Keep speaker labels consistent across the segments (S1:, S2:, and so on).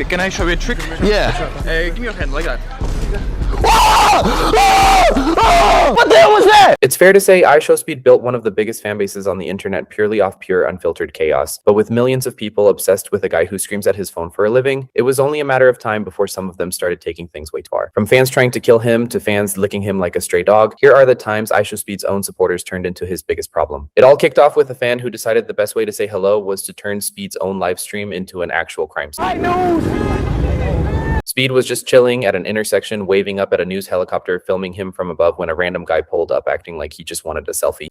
S1: Can I show you a trick?
S2: Yeah.
S1: Give me your hand like that.
S2: What the hell was that?
S3: It's fair to say Ishowspeed built one of the biggest fan bases on the internet purely off pure unfiltered chaos. But with millions of people obsessed with a guy who screams at his phone for a living, it was only a matter of time before some of them started taking things way too far. From fans trying to kill him to fans licking him like a stray dog, here are the times Ishowspeed's own supporters turned into his biggest problem. It all kicked off with a fan who decided the best way to say hello was to turn Speed's own live stream into an actual crime scene. Speed was just chilling at an intersection, waving up at a news helicopter, filming him from above when a random guy pulled up acting like he just wanted a selfie.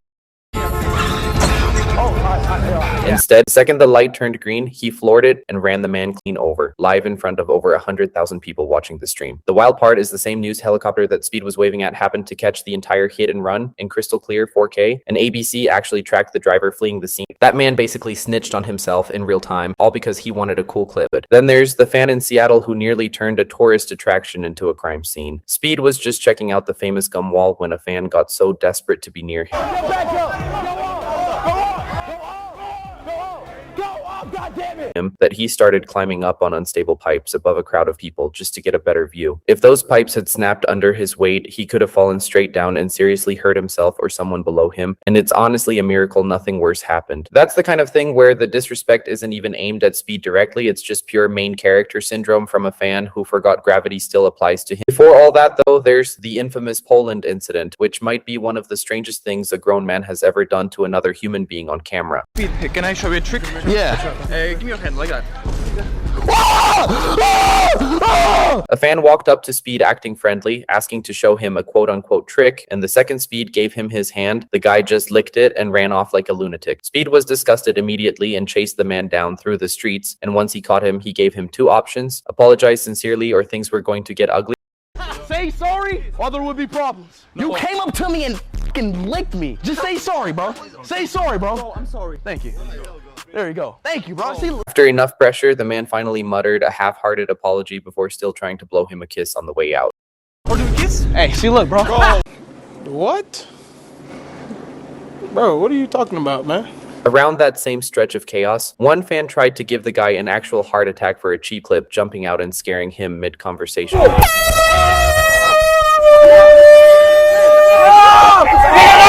S3: Instead, the second the light turned green, he floored it and ran the man clean over, live in front of over 100,000 people watching the stream. The wild part is the same news helicopter that Speed was waving at happened to catch the entire hit and run in crystal clear 4K, and ABC actually tracked the driver fleeing the scene. That man basically snitched on himself in real time, all because he wanted a cool clip. Then there's the fan in Seattle who nearly turned a tourist attraction into a crime scene. Speed was just checking out the famous gum wall when a fan got so desperate to be near him that he started climbing up on unstable pipes above a crowd of people just to get a better view. If those pipes had snapped under his weight, he could have fallen straight down and seriously hurt himself or someone below him, and it's honestly a miracle nothing worse happened. That's the kind of thing where the disrespect isn't even aimed at Speed directly, it's just pure main character syndrome from a fan who forgot gravity still applies to him. Before all that though, there's the infamous Poland incident, which might be one of the strangest things a grown man has ever done to another human being on camera.
S1: Speed, can I show you a trick?
S2: Yeah.
S1: Give me your hand like that.
S3: A fan walked up to Speed acting friendly, asking to show him a quote-unquote trick, and the second Speed gave him his hand, the guy just licked it and ran off like a lunatic. Speed was disgusted immediately and chased the man down through the streets, and once he caught him, he gave him two options: apologize sincerely or things were going to get ugly.
S2: Say sorry or there would be problems. You came up to me and fucking licked me. Just say sorry, bro. Say sorry, bro.
S1: Oh, I'm sorry.
S2: Thank you. There you go. Thank you, bro. See,
S3: After enough pressure, the man finally muttered a half-hearted apology before still trying to blow him a kiss on the way out.
S1: Or do we kiss?
S2: hey, see, look, bro.
S4: What? Bro, what are you talking about, man?
S3: Around that same stretch of chaos, one fan tried to give the guy an actual heart attack for a cheap clip, jumping out and scaring him mid-conversation.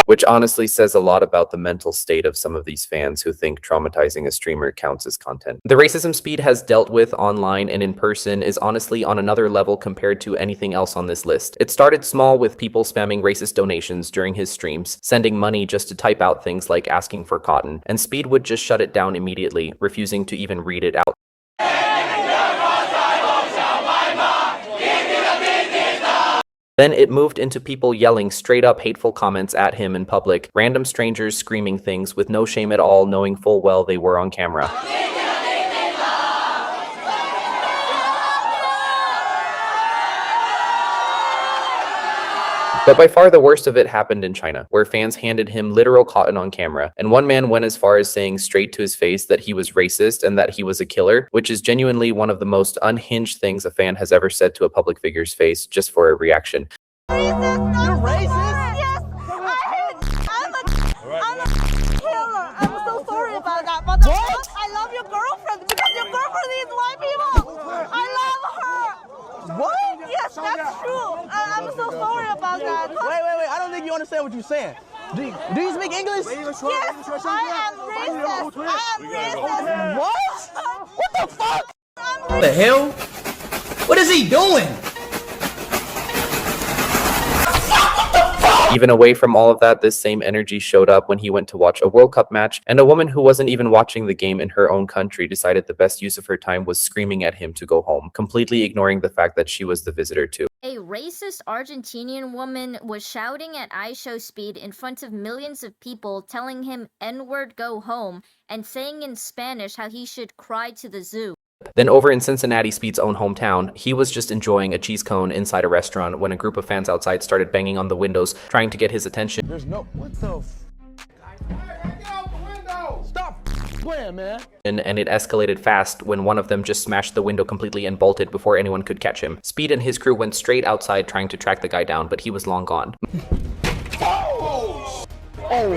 S3: Which honestly says a lot about the mental state of some of these fans who think traumatizing a streamer counts as content. The racism Speed has dealt with online and in person is honestly on another level compared to anything else on this list. It started small with people spamming racist donations during his streams, sending money just to type out things like asking for cotton, and Speed would just shut it down immediately, refusing to even read it out. Then it moved into people yelling straight up hateful comments at him in public, random strangers screaming things with no shame at all, knowing full well they were on camera. But by far the worst of it happened in China, where fans handed him literal cotton on camera, and one man went as far as saying straight to his face that he was racist and that he was a killer, which is genuinely one of the most unhinged things a fan has ever said to a public figure's face just for a reaction.
S5: Racist? You're racist? Yes, I'm a killer. I'm so sorry about that. But I love your girlfriend because your girlfriend is white people. I love her. What? Yes, that's true. I'm so sorry about that.
S2: Wait. I don't think you understand what you're saying. Do you speak English?
S5: Yes, I am racist. I am racist.
S2: What? What the fuck?
S5: What
S6: the hell? What is he doing?
S3: Even away from all of that, this same energy showed up when he went to watch a World Cup match, and a woman who wasn't even watching the game in her own country decided the best use of her time was screaming at him to go home, completely ignoring the fact that she was the visitor too.
S7: A racist Argentinian woman was shouting at Ishowspeed in front of millions of people, telling him N-word go home, and saying in Spanish how he should cry to the zoo.
S3: Then over in Cincinnati, Speed's own hometown, he was just enjoying a cheese cone inside a restaurant when a group of fans outside started banging on the windows, trying to get his attention.
S2: There's no... What the Get out the window! Stop playing, man!
S3: And it escalated fast when one of them just smashed the window completely and bolted before anyone could catch him. Speed and his crew went straight outside trying to track the guy down, but he was long gone.
S2: Oh! Hey,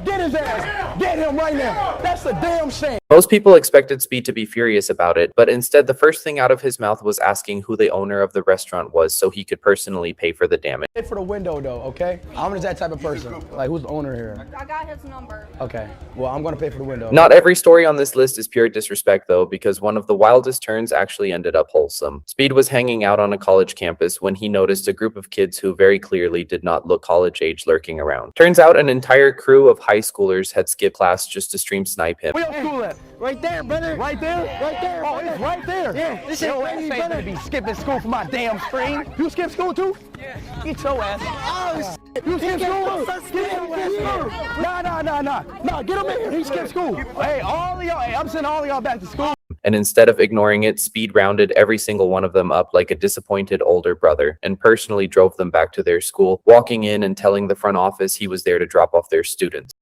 S2: get his ass. Get him right now. That's a damn shame.
S3: Most people expected Speed to be furious about it, but instead the first thing out of his mouth was asking who the owner of the restaurant was so he could personally pay for the damage.
S2: Pay for the window though, okay? I'm just that type of person. Like, who's the owner here?
S5: I got his number.
S2: Okay, well, I'm gonna pay for the window.
S3: Not every story on this list is pure disrespect though, because one of the wildest turns actually ended up wholesome. Speed was hanging out on a college campus when he noticed a group of kids who very clearly did not look college age lurking around. Turns out an entire crew of high schoolers had skipped class just to stream snipe him.
S2: Where your school at?
S6: Right there, brother.
S2: Right there?
S6: Right there.
S2: Oh, it's right there.
S6: Yeah, this
S2: Yo,
S6: ain't
S2: ain't gonna be skipping school for my damn stream. You skip school too? Yeah. Get your ass.
S6: Oh,
S2: You skip school? Get your ass. Nah, get him in here. He skipped school. Hey, all of y'all, I'm sending all of y'all back to school.
S3: And instead of ignoring it, Speed rounded every single one of them up like a disappointed older brother and personally drove them back to their school, walking in and telling the front office he was there to drop off their students.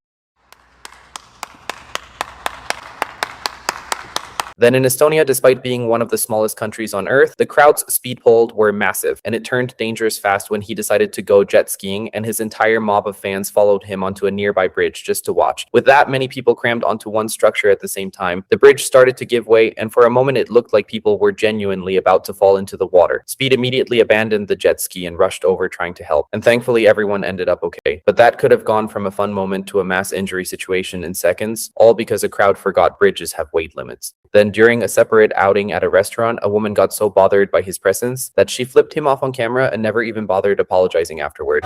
S3: Then in Estonia, despite being one of the smallest countries on Earth, the crowds Speed pulled were massive, and it turned dangerous fast when he decided to go jet skiing, and his entire mob of fans followed him onto a nearby bridge just to watch. With that many people crammed onto one structure at the same time, the bridge started to give way, and for a moment it looked like people were genuinely about to fall into the water. Speed immediately abandoned the jet ski and rushed over trying to help, and thankfully everyone ended up okay. But that could have gone from a fun moment to a mass injury situation in seconds, all because a crowd forgot bridges have weight limits. Then during a separate outing at a restaurant, a woman got so bothered by his presence that she flipped him off on camera and never even bothered apologizing afterward.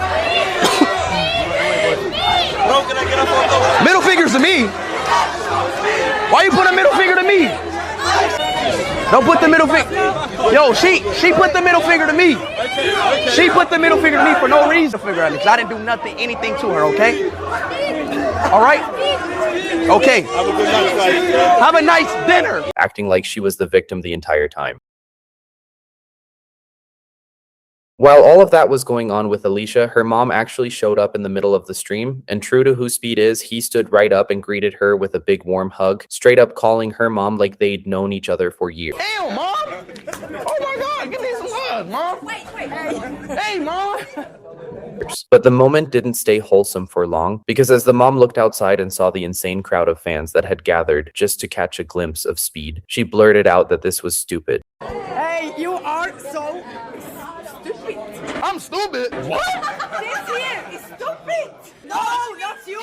S2: Middle fingers to me. Why you put a middle finger to me? Don't put the middle finger. Yo, she put the middle finger to me. She put the middle finger to me for no reason. Figure out because I didn't do anything to her. Okay. All right. Okay. Have a nice dinner.
S3: Acting like she was the victim the entire time. While all of that was going on with Alicia, her mom actually showed up in the middle of the stream, and true to who Speed is, he stood right up and greeted her with a big warm hug, straight up calling her mom like they'd known each other for years.
S2: Damn, Mom! Oh my God, give me some love, Mom! Wait. Hey, Mom!
S3: But the moment didn't stay wholesome for long, because as the mom looked outside and saw the insane crowd of fans that had gathered just to catch a glimpse of Speed, she blurted out that this was stupid.
S6: Hey, you are so stupid.
S2: I'm stupid? What?
S6: This here is stupid. No, that's you.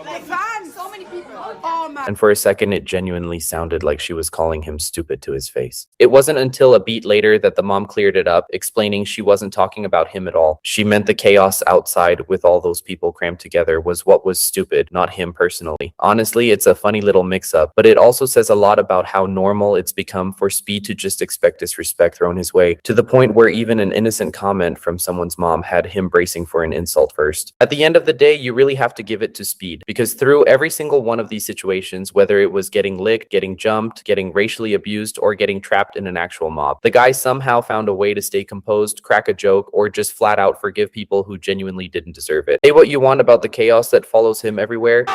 S6: The fans. So many people. Oh man.
S3: And for a second, it genuinely sounded like she was calling him stupid to his face. It wasn't until a beat later that the mom cleared it up, explaining she wasn't talking about him at all. She meant the chaos outside with all those people crammed together was what was stupid, not him personally. Honestly, it's a funny little mix-up, but it also says a lot about how normal it's become for Speed to just expect disrespect thrown his way, to the point where even an innocent comment from someone's mom had him bracing for an insult first. At the end of the day, you really have to give it to Speed, because through every single one of these situations, whether it was getting licked, getting jumped, getting racially abused, or getting trapped in an actual mob, the guy somehow found a way to stay composed, crack a joke, or just flat out forgive people who genuinely didn't deserve it. Say what you want about the chaos that follows him everywhere,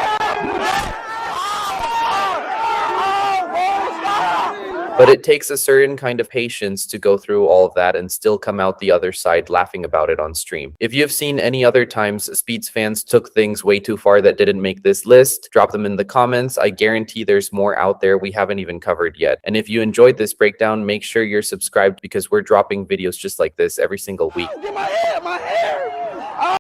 S3: but it takes a certain kind of patience to go through all of that and still come out the other side laughing about it on stream. If you've seen any other times Speed's fans took things way too far that didn't make this list, drop them in the comments. I guarantee there's more out there we haven't even covered yet. And if you enjoyed this breakdown, make sure you're subscribed because we're dropping videos just like this every single week.
S2: Get my hair!